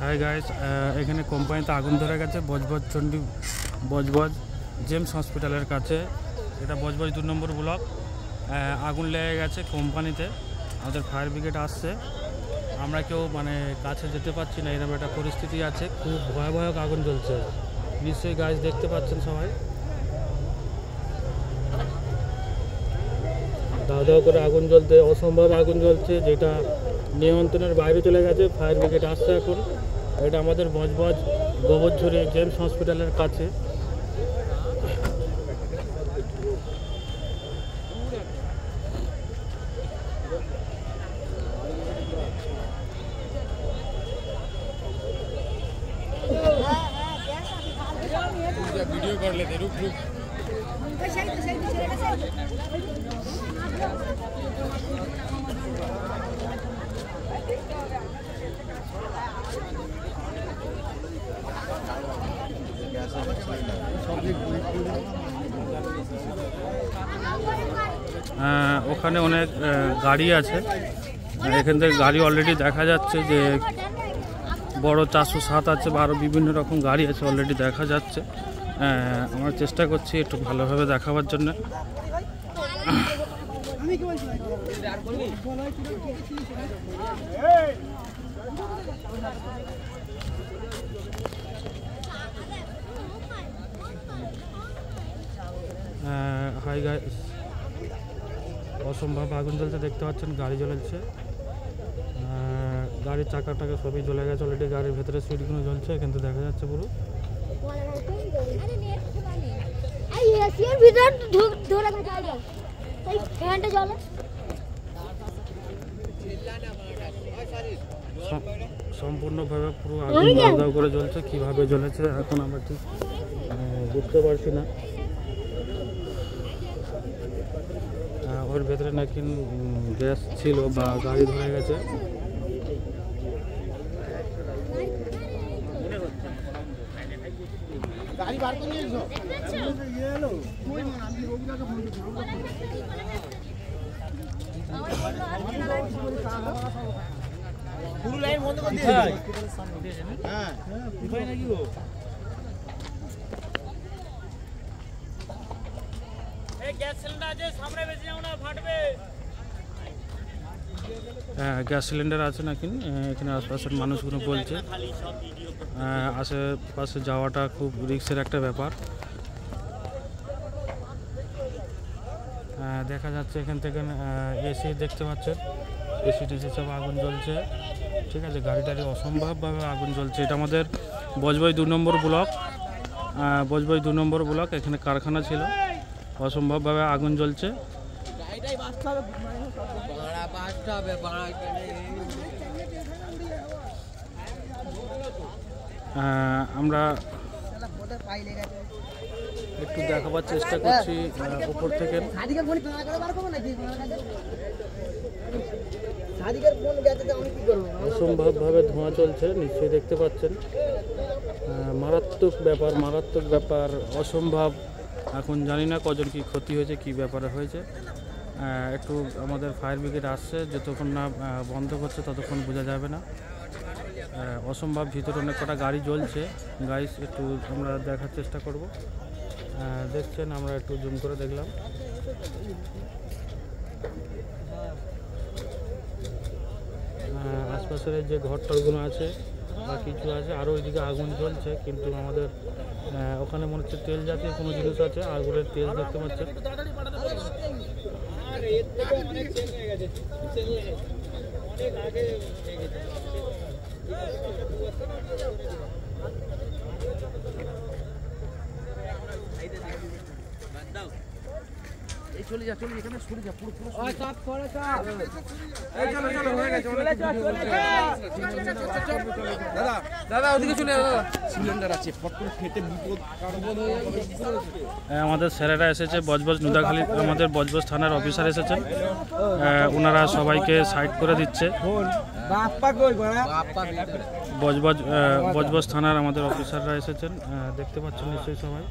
Hi guys, এখানে কোম্পানিতে আগুন ধরে গেছে বজবজ জেমস হসপিটালের কাছে। এটা বজবজ 2 নম্বর ব্লক। আগুন লেগে গেছে কোম্পানিতে। আমাদের ফায়ার ব্রিগেড আসছে, আমরা কেউ কাছে যেতে পারছি না, এরকম একটা পরিস্থিতি আছে। খুব ভয়াবহ আগুন জ্বলছে, নিশ্চয়ই গাছ দেখতে পাচ্ছেন সবাই। দাও দাও করে আগুন জ্বলতে, অসম্ভব আগুন জ্বলছে, যেটা নিয়ন্ত্রণের বাইরে চলে গেছে। ফায়ার ব্রিগেড আসছে এখন। এটা আমাদের বজবজ গোবরঝুরি জেমস হসপিটালের কাছে। वीडियो कर लेते, रुक रुक। ওখানে অনেক গাড়ি আছে, এখান থেকে গাড়ি অলরেডি দেখা যাচ্ছে যে বড় 407 আছে বা আরও বিভিন্ন রকম গাড়ি আছে, অলরেডি দেখা যাচ্ছে। আমরা চেষ্টা করছি একটু ভালোভাবে দেখাবার জন্য। হাই গাইস, অসম্ভব আগুন জ্বলছে, দেখতে পাচ্ছেন গাড়ি জ্বলছে, গাড়ির চাকাটাকে সবই জ্বলে গেছে অলরেডি। গাড়ির ভেতরে সিটগুলো জ্বলছে, কিন্তু দেখা যাচ্ছে পুরো। সম্পূর্ণভাবে পুরো আগুন দাও করে জ্বলছে। কিভাবে জ্বলেছে এখন আমরা ঠিক বুঝতে পারছি না। ওর ভেতরে নাকি গ্যাস ছিল বা গাড়ি ধরে গেছে। পুরো লাইন বন্ধ করে দিয়েছে। হ্যাঁ উপায় নাকি গো। এই গ্যাস সিলিন্ডার আছে, সামনে বেশি যাও না, ফাটবে। হ্যাঁ, গ্যাস সিলিন্ডার আছে নাকি এখানে আশপাশের মানুষগুলো বলছে। আশেপাশে যাওয়াটা খুব রিস্কের একটা ব্যাপার। দেখা যাচ্ছে এখান থেকে এসি দেখতে পাচ্ছেন, এসি টেসি সব আগুন জ্বলছে। ঠিক আছে, গাড়ি টাড়ি অসম্ভবভাবে আগুন জ্বলছে। এটা আমাদের বজবজ 2 নম্বর ব্লক। বজবজ 2 নম্বর ব্লক, এখানে কারখানা ছিল, অসম্ভবভাবে আগুন জ্বলছে। আমরা একটু দেখাবার চেষ্টা করছি উপর থেকে। অসম্ভবভাবে ধোঁয়া চলছে, নিশ্চয়ই দেখতে পাচ্ছেন। মারাত্মক ব্যাপার, অসম্ভব। এখন জানি না কজন কি ক্ষতি হয়েছে, কি ব্যাপারে হয়েছে। একটু আমাদের ফায়ার ব্রিগেড আসছে, যতক্ষণ না বন্ধ করছে ততক্ষণ বোঝা যাবে না। অসম্ভব, ভিতরে অনেক কটা গাড়ি জ্বলছে। গাইস, একটু আমরা দেখার চেষ্টা করব। দেখছেন, আমরা একটু জুম করে দেখলাম। আশপাশের যে ঘরটরগুলো আছে বা কিছু আছে, আরও ওইদিকে আগুন জ্বলছে, কিন্তু আমাদের ওখানে মনে হচ্ছে তেল জাতীয় কোনো জিনিস আছে, আগুনের তেল দেখতে পাচ্ছেন। চলে যা, এখানে সরে যা, পুরো চাপ করে চাপ। এই চলো হয়ে গেছে, দাদা ওদিকে চলে দাদা, সিলিন্ডার আছে, ফট করে ফেটে বিপদ আমাদের স্যারেরা এসেছে, বজবজ নুদাখালী, আমাদের বজবজ থানার অফিসার এসেছেন। ওনারা সবাইকে সাইড করে দিচ্ছে। বজবজ থানার আমাদের অফিসাররা এসেছেন, দেখতে পাচ্ছেন নিশ্চয়ই সবাই।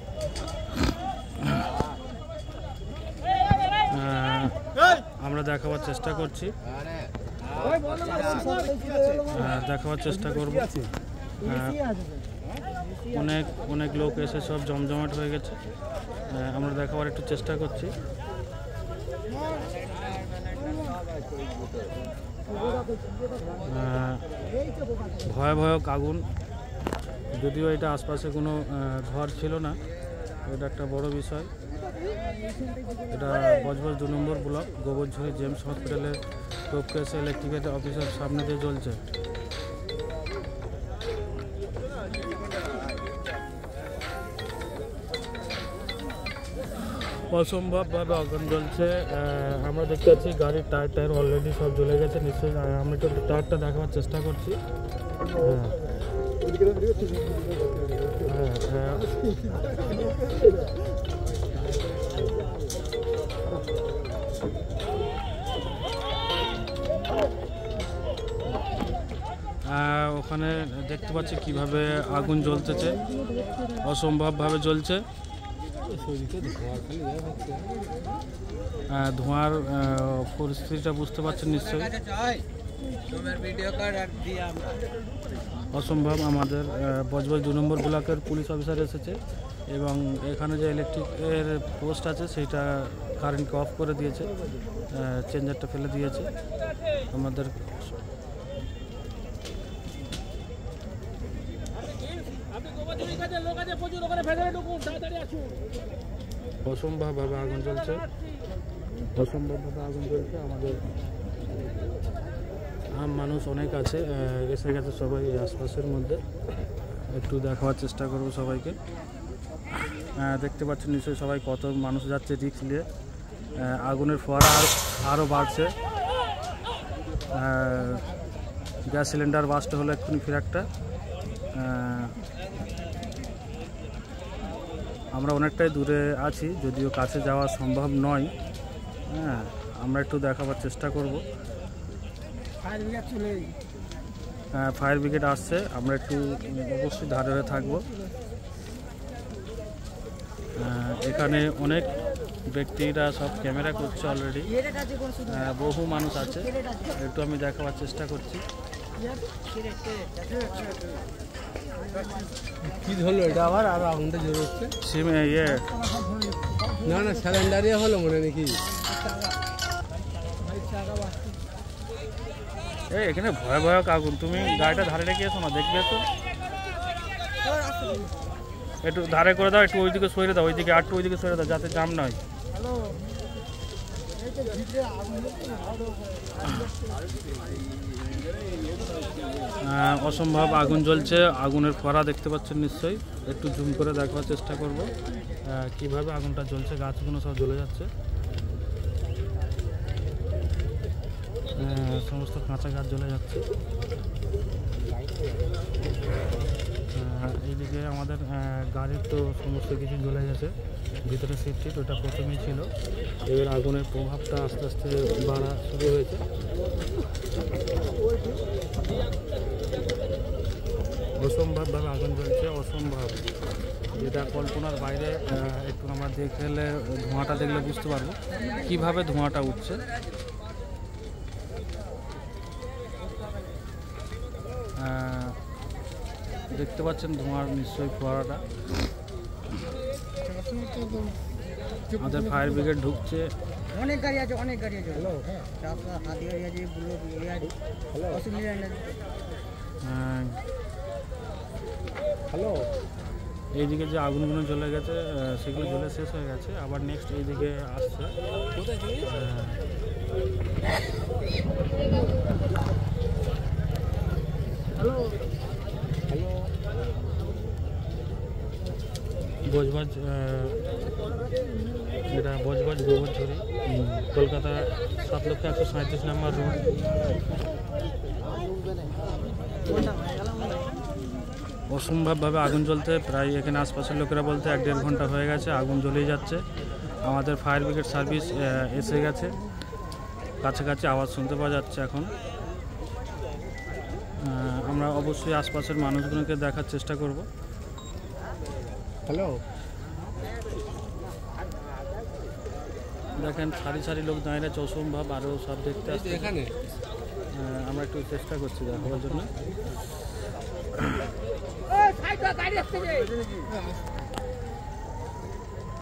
আমরা দেখাবার চেষ্টা করছি, দেখাবার চেষ্টা করব। অনেক অনেক লোক এসে সব জমজমাট হয়ে গেছে, আমরা দেখাবার একটু চেষ্টা করছি। ভয়াবহ আগুন, যদিও এটা আশপাশে কোনো ঘর ছিল না, এটা একটা বড় বিষয়। এটা বজবজ 2 নম্বর ব্লক গোবরঝুরি জেমস হসপিটালের টোপকেস ইলেকট্রিকের অফিসের সামনে দিয়ে জ্বলছে। অসম্ভবভাবে আগুন জ্বলছে। আমরা দেখতে পাচ্ছি গাড়ির টায়ার অলরেডি সব জ্বলে গেছে। নিশ্চয়ই আমরা একটু টায়ারটা দেখাবার চেষ্টা করছি। ওখানে দেখতে পাচ্ছি কিভাবে আগুন জ্বলতেছে, অসম্ভবভাবে জ্বলছে। ধোঁয়ার পরিস্থিতিটা বুঝতে পারছেন নিশ্চয়ই, অসম্ভব। আমাদের বজবজ 2 নম্বর ব্লকের পুলিশ অফিসার এসেছে এবং এখানে যে ইলেকট্রিকের পোস্ট আছে সেইটা কারেন্টকে অফ করে দিয়েছে, চেঞ্জারটা ফেলে দিয়েছে। আমাদের অসম্ভবভাবে আগুন জ্বলছে, অসম্ভবভাবে আগুন জ্বলছে। আমাদের আম মানুষ অনেক আছে, এসে গেছে সবাই এই আশপাশের মধ্যে। একটু দেখাবার চেষ্টা করব সবাইকে। দেখতে পাচ্ছেন নিশ্চয়ই সবাই কত মানুষ যাচ্ছে রিক্স নিয়ে। আগুনের ফোয়ারা আরও বাড়ছে। গ্যাস সিলিন্ডার বাস্ট হলো এক্ষুনি ফির একটা। আমরা অনেকটাই দূরে আছি, যদিও কাছে যাওয়া সম্ভব নয়। আমরা একটু দেখাবার চেষ্টা করব। ফায়ার ব্রিগেড আসছে, আমরা একটু অবশ্যই ধারে থাকবো। এখানে অনেক ব্যক্তিরা সব ক্যামেরা করছে অলরেডি, বহু মানুষ আছে। একটু আমি দেখাবার চেষ্টা করছি। কি হলো এটা আবার? আর আগুনটা জ্বলে উঠছে। ইয়ে না না, সিলিন্ডারই হলো মনে নাকি? এখানে ভয়াবহ আগুন। তুমি গাড়িটা ধারে রেখে এসো না, দেখবে তো। একটু ধারে করে দাও, একটু ওইদিকে সরে দাও, ওইদিকে আর একটু ওইদিকে সরে দাও, যাতে জাম না হয়। অসম্ভব আগুন জ্বলছে, আগুনের ফোয়ারা দেখতে পাচ্ছেন নিশ্চয়ই। একটু জুম করে দেখার চেষ্টা করব কিভাবে আগুনটা জ্বলছে। গাছগুলো সব জ্বলে যাচ্ছে, সমস্ত কাঁচা গাছ জ্বলে যাচ্ছে। এইদিকে আমাদের গাড়ির তো সমস্ত কিছু জ্বলে গেছে, ভিতরে সিট ওটা প্রথমেই ছিল। এবার আগুনের প্রভাবটা আস্তে আস্তে বাড়া শুরু হয়েছে। অসম্ভবভাবে আগুন জ্বলছে, অসম্ভব, যেটা কল্পনার বাইরে। একটু আমরা দেখলে ধোঁয়াটা দেখলে বুঝতে পারবো কিভাবে ধোঁয়াটা উঠছে। দেখতে পাচ্ছেন ধোঁয়ার নিশ্চয়ই ফোয়ারাটা। আমাদের ফায়ার ব্রিগেড ঢুকছে। অনেক গাড়ি আছে, অনেক গাড়ি আছে। হাতি গাড়ি আছে, বুলেট গাড়ি, অসুবিধা নেই। হ্যালো, এইদিকে যে আগুনগুলো জ্বলে গেছে সেগুলো জ্বলে শেষ হয়ে গেছে। আবার নেক্সট এইদিকে আসছে। হ্যালো হ্যালো, বজবজ, এটা বজবজ গোবরঝুরি, কলকাতা 7,137 নম্বর রোড। অসম্ভবভাবে আগুন জ্বলতে প্রায় এখানে আশপাশের লোকেরা বলতে 1-1.5 ঘন্টা হয়ে গেছে আগুন জ্বলেই যাচ্ছে। আমাদের ফায়ার ব্রিগেড সার্ভিস এসে গেছে, কাছাকাছি আওয়াজ শুনতে পাওয়া যাচ্ছে এখন। আমরা অবশ্যই আশপাশের মানুষগুলোকে দেখার চেষ্টা করব। হ্যালো, দেখেন সারি সারি লোক দাঁড়িয়ে আছে, অসম্ভব। আরও সব দেখতে আসছে। আমরা একটু চেষ্টা করছি দেখাবার জন্য।